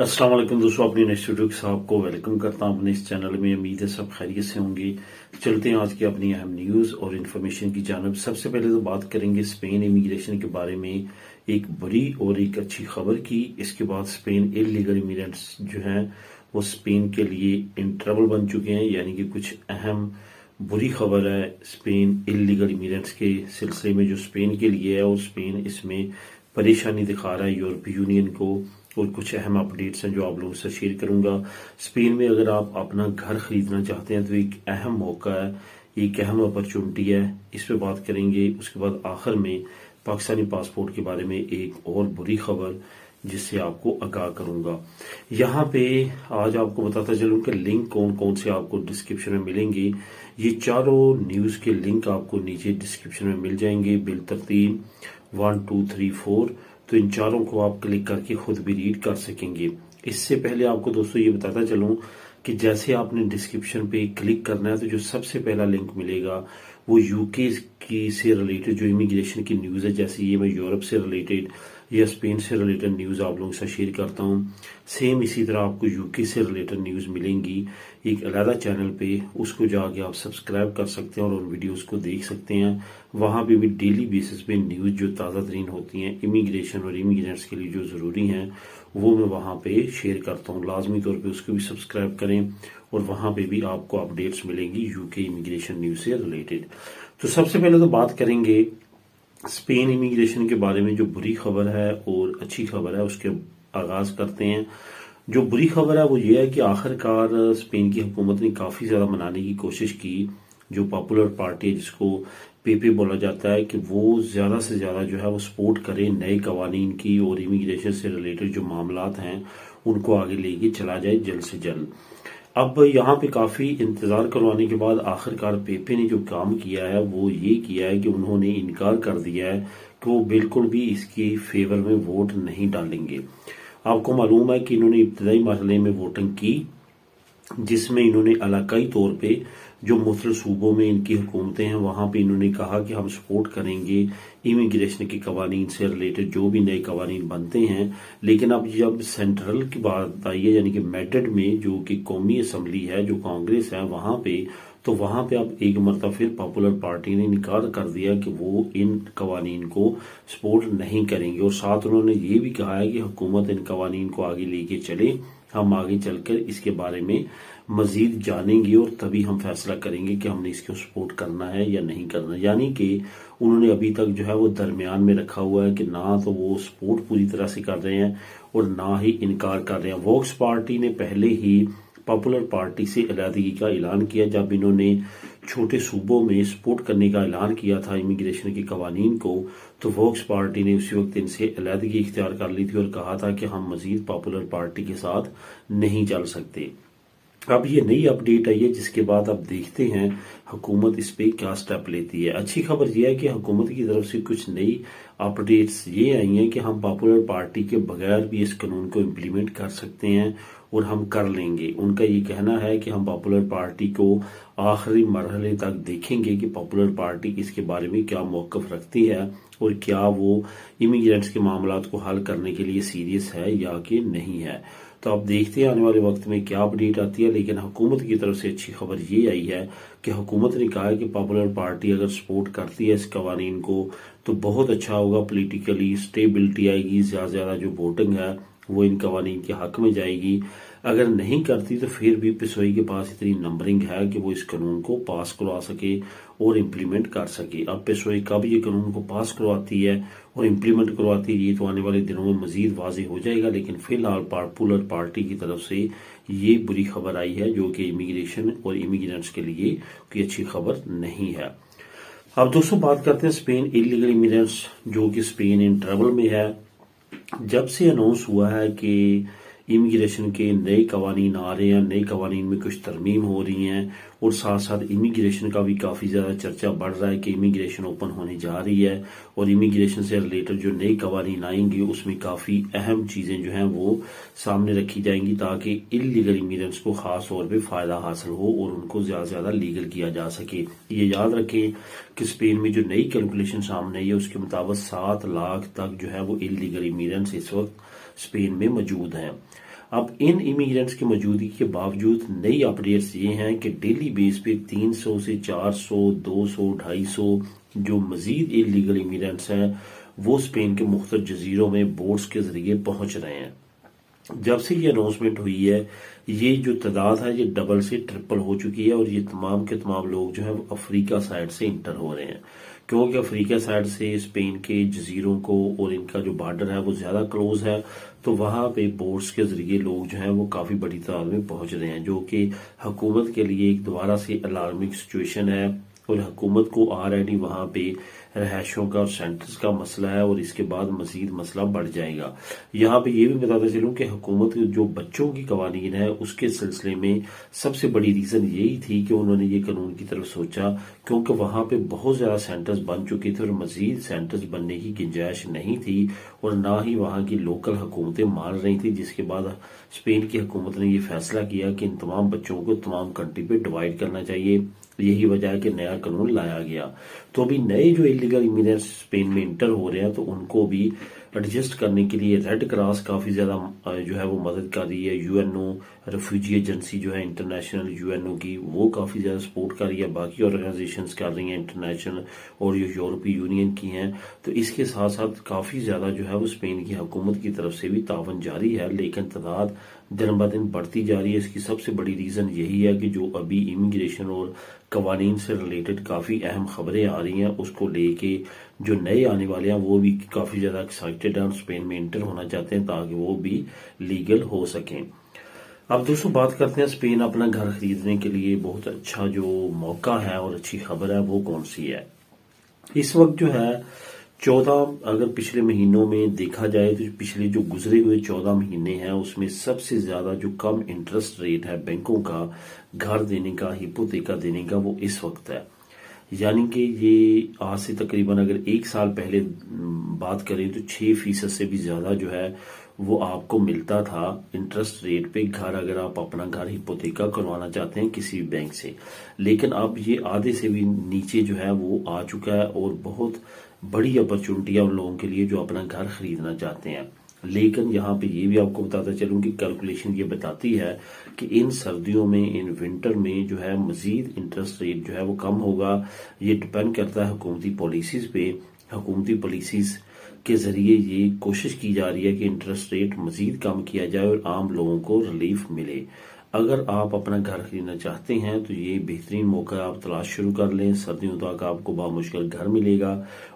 अस्सलाम वालेकुम दोस्तों, अपनी इंस्टीट्यूट साहब को वेलकम करता हूं अपने इस चैनल में। उम्मीद है सब खैरियत से होंगे। चलते हैं आज की अपनी अहम न्यूज़ और इन्फॉर्मेशन की जानब। सबसे पहले तो बात करेंगे स्पेन इमिग्रेशन के बारे में, एक बुरी और एक अच्छी खबर की। इसके बाद स्पेन इलीगल इमिग्रेंट्स जो हैं वो स्पेन के लिए इन ट्रबल बन चुके हैं, यानी कि कुछ अहम बुरी खबर है स्पेन इलीगल इमिग्रेंट्स के सिलसिले में जो स्पेन के लिए है, और स्पेन इसमें परेशानी दिखा रहा है यूरोपीय यूनियन को। और कुछ अहम अपडेट्स हैं जो आप लोगों से शेयर करूंगा। स्पेन में अगर आप अपना घर खरीदना चाहते हैं तो एक अहम मौका है, एक अहम अपॉर्चुनिटी है, इस पे बात करेंगे। उसके बाद आखिर में पाकिस्तानी पासपोर्ट के बारे में एक और बुरी खबर जिससे आपको आगाह करूंगा। यहाँ पे आज आपको बताता चलूं कि लिंक कौन कौन से आपको डिस्क्रिप्शन में मिलेंगे। ये चारों न्यूज के लिंक आपको नीचे डिस्क्रिप्शन में मिल जाएंगे बिलतरतीब 1 2 3 4। तो इन चारों को आप क्लिक करके खुद भी रीड कर सकेंगे। इससे पहले आपको दोस्तों ये बताता चलूं कि जैसे आपने डिस्क्रिप्शन पे क्लिक करना है तो जो सबसे पहला लिंक मिलेगा वो यूके की से रिलेटेड जो इमिग्रेशन की न्यूज़ है। जैसे ये मैं यूरोप से रिलेटेड या स्पेन से रिलेटेड न्यूज़ आप लोगों से शेयर करता हूँ, सेम इसी तरह आपको यूके से रिलेटेड न्यूज़ मिलेंगी एक अलग चैनल पे। उसको जाके आप सब्सक्राइब कर सकते हैं और उन वीडियोस को देख सकते हैं। वहाँ पे भी डेली बेसिस पे न्यूज़ जो ताज़ा तरीन होती हैं इमिग्रेशन और इमिग्रेंट्स के लिए जो ज़रूरी हैं वो मैं वहाँ पे शेयर करता हूँ। लाजमी तौर पे उसको भी सब्सक्राइब करें और वहाँ पे भी आपको अपडेट्स मिलेंगी यूके इमिग्रेशन न्यूज़ से रिलेटेड। तो सबसे पहले तो बात करेंगे स्पेन इमिग्रेशन के बारे में। जो बुरी खबर है और अच्छी खबर है उसके आगाज करते हैं। जो बुरी खबर है वो ये है कि आखिरकार स्पेन की हुकूमत ने काफ़ी ज़्यादा मनाने की कोशिश की। जो पॉपुलर पार्टी है जिसको पेपे बोला जाता है, कि वो ज़्यादा से ज़्यादा जो है वो सपोर्ट करे नए कवानीन की और इमिग्रेशन से रिलेटेड जो मामलात हैं उनको आगे लेके चला जाए जल्द से जल्द। अब यहाँ पे काफ़ी इंतज़ार करवाने के बाद आखिरकार पेपे ने जो काम किया है वो ये किया है कि उन्होंने इनकार कर दिया है कि वो बिल्कुल भी इसकी फेवर में वोट नहीं डालेंगे। आपको मालूम है कि इन्होंने इब्तदाई मरहले में वोटिंग की जिसमें इन्होंने इलाकाई तौर पे जो मुख्तलिफ सूबों में इनकी हुकूमतें हैं वहाँ पे इन्होंने कहा कि हम सपोर्ट करेंगे इमिग्रेशन के कवानीन से रिलेटेड जो भी नए कवानीन बनते हैं। लेकिन अब जब सेंट्रल की बात आई है, यानी कि मैड्रिड में जो कि कौमी असम्बली है, जो कांग्रेस है वहाँ पे, तो वहाँ पे अब एक मरतबा फिर पॉपुलर पार्टी ने इनकार कर दिया कि वो इन कवानीन को सपोर्ट नहीं करेंगे। और साथ उन्होंने ये भी कहा है कि हुकूमत इन कवानीन को आगे लेके चले, हम आगे चलकर इसके बारे में मजीद जानेंगे और तभी हम फैसला करेंगे कि हमने इसको सपोर्ट करना है या नहीं करना। यानी कि उन्होंने अभी तक जो है वो दरमियान में रखा हुआ है कि ना तो वो सपोर्ट पूरी तरह से कर रहे हैं और ना ही इनकार कर रहे हैं। वोक्स पार्टी ने पहले ही पॉपुलर पार्टी से अलहदगी का ऐलान किया। जब इन्होंने छोटे सूबों में सपोर्ट करने का ऐलान किया था इमिग्रेशन के कवानीन को, तो वोक्स पार्टी ने उसी वक्त इनसे अलहदगी इख्तियार कर ली थी और कहा था कि हम मजीद पॉपुलर पार्टी के साथ नहीं चल सकते। अब ये नई अपडेट आई है जिसके बाद अब देखते हैं हुकूमत इस पे क्या स्टेप लेती है। अच्छी खबर यह है कि हुकूमत की तरफ से कुछ नई अपडेट्स ये आई हैं कि हम पॉपुलर पार्टी के बगैर भी इस कानून को इम्प्लीमेंट कर सकते हैं और हम कर लेंगे। उनका ये कहना है कि हम पॉपुलर पार्टी को आखिरी मरहले तक देखेंगे कि पॉपुलर पार्टी इसके बारे में क्या मौक़िफ़ रखती है और क्या वो इमिग्रेंट्स के मामलात को हल करने के लिए सीरियस है या कि नहीं है। तो अब देखते हैं आने वाले वक्त में क्या अपडेट आती है। लेकिन हुकूमत की तरफ से अच्छी खबर ये आई है कि हुकूमत ने कहा है कि पॉपुलर पार्टी अगर सपोर्ट करती है इस कवानीन को तो बहुत अच्छा होगा, पॉलिटिकली स्टेबिलिटी आएगी, ज़्यादा से ज़्यादा जो वोटिंग है वो इन कवानीन के हक में जाएगी। अगर नहीं करती तो फिर भी पिसोई के पास इतनी नंबरिंग है कि वो इस कानून को पास करवा सके और इम्प्लीमेंट कर सके। अब पिसोई कब ये कानून को पास करवाती है और इम्प्लीमेंट करवाती है ये तो आने वाले दिनों में मजीद वाज़ेह हो जाएगा। लेकिन फिलहाल पॉपुलर पार्टी की तरफ से ये बुरी खबर आई है जो कि इमिग्रेशन और इमिग्रेंट्स के लिए कोई अच्छी खबर नहीं है। अब दोस्तों बात करते हैं स्पेन इलीगल इमिग्रेंट्स जो कि स्पेन इन ट्रबल में है। जब से अनाउंस हुआ है कि इमिग्रेशन के नए कवानीन आ रहे हैं, नए कवानीन में कुछ तरमीम हो रही हैं और साथ साथ इमिग्रेशन का भी काफ़ी ज़्यादा चर्चा बढ़ रहा है कि इमिग्रेशन ओपन होने जा रही है और इमिग्रेशन से रिलेटेड जो नए कवानीन आएंगे उसमें काफ़ी अहम चीज़ें जो हैं वो सामने रखी जाएंगी ताकि इलीगल इमिग्रेंट्स को ख़ास तौर पे फ़ायदा हासिल हो और उनको ज़्यादा से ज़्यादा लीगल किया जा सके। ये याद रखें कि स्पेन में जो नई कैलकुलेशन सामने आई है उसके मुताबिक 7 लाख तक जो है वो इलीगल इमिग्रेंट्स इस वक्त स्पेन में मौजूद हैं। अब इन इमिग्रेंट्स की मौजूदगी के बावजूद नई अपडेट्स ये हैं कि डेली बेस पे 300 से 400, 200, 250 जो मजीद इलीगल इमिग्रेंट्स हैं वो स्पेन के मुख्तलिफ जजीरों में बोट्स के जरिए पहुंच रहे हैं। जब से ये अनाउंसमेंट हुई है ये जो तादाद है ये डबल से ट्रिपल हो चुकी है और ये तमाम के तमाम लोग जो है वो अफ्रीका साइड से इंटर हो रहे हैं, क्योंकि अफ्रीका साइड से स्पेन के जजीरों को और इनका जो बॉर्डर है वो ज्यादा क्लोज है, तो वहां पे बोट्स के जरिए लोग जो हैं वो काफी बड़ी तादाद में पहुंच रहे हैं, जो कि हुकूमत के लिए एक दोबारा से अलार्मिंग सिचुएशन है और हुकूमत को ऑलरेडी वहां पे रहायशों का और सेंटर्स का मसला है और इसके बाद मजीद मसला बढ़ जाएगा। यहाँ पे ये भी बताता चलूं कि हुकूमत जो बच्चों की कवानीन है उसके सिलसिले में सबसे बड़ी रीजन यही थी कि उन्होंने ये कानून की तरफ सोचा, क्योंकि वहां पे बहुत ज्यादा सेंटर्स बन चुके थे और मजीद सेंटर्स बनने की गुंजाइश नहीं थी और ना ही वहां की लोकल हुकूमतें मान रही थी, जिसके बाद स्पेन की हुकूमत ने ये फैसला किया कि इन तमाम बच्चों को तमाम कंट्री पे डिवाइड करना चाहिए। यही वजह है कि नया कानून लाया गया। तो अभी नए जो इलीगल इमिग्रेंट्स स्पेन में इंटर हो रहे हैं तो उनको भी एडजस्ट करने के लिए रेड क्रॉस काफी ज्यादा जो है वो मदद कर रही है। यूएनओ रेफ्यूजी एजेंसी जो है इंटरनेशनल यूएनओ की वो काफी ज्यादा सपोर्ट कर रही है, बाकी ऑर्गेनाइजेशंस कर रही हैं इंटरनेशनल और जो यूरोपीय यूनियन की हैं। तो इसके साथ साथ काफी ज्यादा जो है वो स्पेन की हुकूमत की तरफ से भी तावन जारी है, लेकिन तादाद दिन ब दिन बढ़ती जा रही है। इसकी सबसे बड़ी रीजन यही है कि जो अभी इमिग्रेशन और कवानीन से रिलेटेड काफी अहम खबरें आ रही हैं उसको लेके जो नए आने वाले हैं वो भी काफी ज्यादा एक्साइटेड हैं और स्पेन में इंटर होना चाहते हैं ताकि वो भी लीगल हो सकें। अब दोस्तों बात करते हैं स्पेन अपना घर खरीदने के लिए बहुत अच्छा जो मौका है और अच्छी खबर है वो कौन सी है। इस वक्त जो है 14 अगर पिछले महीनों में देखा जाए तो पिछले जो गुजरे हुए 14 महीने हैं उसमें सबसे ज्यादा जो कम इंटरेस्ट रेट है बैंकों का घर देने का, हिपोथेका देने का, वो इस वक्त है। यानी कि ये आज से तकरीबन अगर एक साल पहले बात करें तो 6% से भी ज्यादा जो है वो आपको मिलता था इंटरेस्ट रेट पे घर, अगर आप अपना घर हिपोथेका करवाना चाहते हैं किसी भी बैंक से। लेकिन अब ये आधे से भी नीचे जो है वो आ चुका है और बहुत बड़ी अपॉर्चुनिटी है उन लोगों के लिए जो अपना घर खरीदना चाहते हैं। लेकिन यहाँ पे ये भी आपको बताता चलूं कि कैलकुलेशन ये बताती है कि इन सर्दियों में, इन विंटर में जो है मजीद इंटरेस्ट रेट जो है वो कम होगा। ये डिपेंड करता है हुकूमती पॉलिसीज पे। हुकूमती पॉलिसीज के जरिए ये कोशिश की जा रही है कि इंटरेस्ट रेट मजीद कम किया जाए और आम लोगों को रिलीफ मिले। अगर आप अपना घर खरीदना चाहते हैं तो ये बेहतरीन मौका है, आप तलाश शुरू कर लें। सर्दियों तक आपको बामुश्किल घर मिलेगा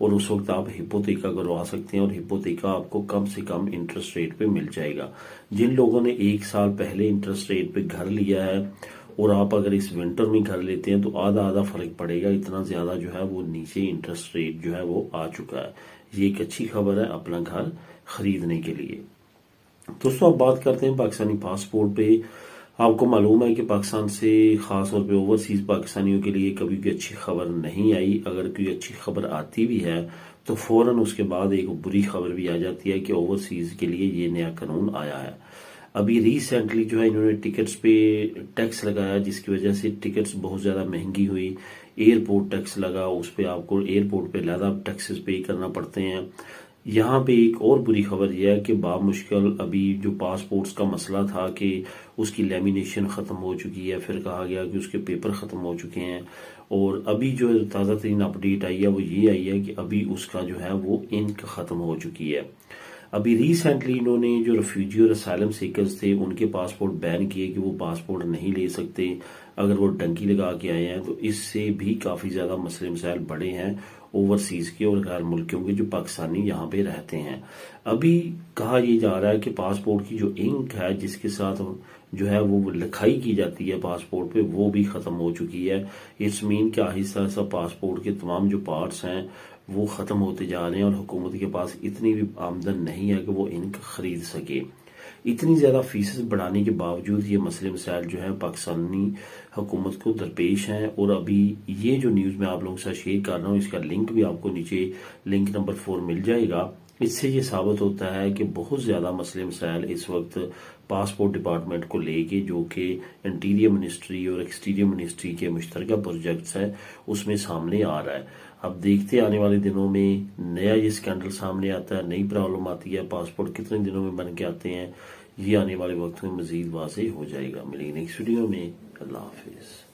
और उस वक्त आप हिपोथेका करवा सकते हैं और हिपोथेका आपको कम से कम इंटरेस्ट रेट पे मिल जाएगा। जिन लोगों ने एक साल पहले इंटरेस्ट रेट पे घर लिया है और आप अगर इस विंटर में घर लेते हैं तो आधा आधा फर्क पड़ेगा, इतना ज्यादा जो है वो नीचे इंटरेस्ट रेट जो है वो आ चुका है। ये एक अच्छी खबर है अपना घर खरीदने के लिए। दोस्तों अब बात करते हैं पाकिस्तानी पासपोर्ट पे। आपको मालूम है कि पाकिस्तान से खास तौर पे ओवरसीज पाकिस्तानियों के लिए कभी भी अच्छी खबर नहीं आई। अगर कोई अच्छी खबर आती भी है तो फौरन उसके बाद एक बुरी खबर भी आ जाती है कि ओवरसीज के लिए ये नया कानून आया है। अभी रिसेंटली जो है इन्होंने टिकट्स पे टैक्स लगाया जिसकी वजह से टिकट्स बहुत ज्यादा महंगी हुई। एयरपोर्ट टैक्स लगा, उस पर आपको एयरपोर्ट पे ज्यादा टैक्सेस पे करना पड़ते हैं। यहाँ पे एक और बुरी खबर यह है कि बामुश्किल अभी जो पासपोर्ट्स का मसला था कि उसकी लेमिनेशन खत्म हो चुकी है, फिर कहा गया कि उसके पेपर खत्म हो चुके हैं और अभी जो ताज़ा तरीन अपडेट आई है वो ये आई है कि अभी उसका जो है वो इंक खत्म हो चुकी है। अभी रिसेंटली इन्होंने जो रेफ्यूजी और असाइलम सीकर्स थे उनके पासपोर्ट बैन किए कि वो पासपोर्ट नहीं ले सकते अगर वो डंकी लगा के आए हैं। तो इससे भी काफी ज्यादा मसले मसाइल बढ़े हैं ओवरसीज के और गैर मुल्कियों के जो पाकिस्तानी यहाँ पे रहते हैं। अभी कहा यह जा रहा है कि पासपोर्ट की जो इंक है जिसके साथ जो है वो लिखाई की जाती है पासपोर्ट पे वो भी खत्म हो चुकी है। इट्स मीन कि आहिस्ता आहिस्ता पासपोर्ट के तमाम जो पार्ट्स हैं वो खत्म होते जा रहे हैं और हुकूमत के पास इतनी भी आमदन नहीं है कि वो इंक खरीद सके। इतनी ज्यादा फीस बढ़ाने के बावजूद ये मसले मसाइल जो है पाकिस्तानी हुकूमत को दरपेश हैं। और अभी ये जो न्यूज मैं आप लोगों के साथ शेयर कर रहा हूँ इसका लिंक भी आपको नीचे लिंक नंबर 4 मिल जाएगा। इससे ये साबित होता है कि बहुत ज्यादा मसले मसाइल इस वक्त पासपोर्ट डिपार्टमेंट को लेके जो कि इंटीरियर मिनिस्ट्री और एक्सटीरियर मिनिस्ट्री के मुश्तरका प्रोजेक्ट्स है उसमें सामने आ रहा है। अब देखते आने वाले दिनों में नया ये स्कैंडल सामने आता है, नई प्रॉब्लम आती है, पासपोर्ट कितने दिनों में बन के आते हैं ये आने वाले वक्त में मजीद वाज़ेह हो जाएगा। मिलेंगे नेक्स्ट वीडियो में। अल्लाह हाफिज़।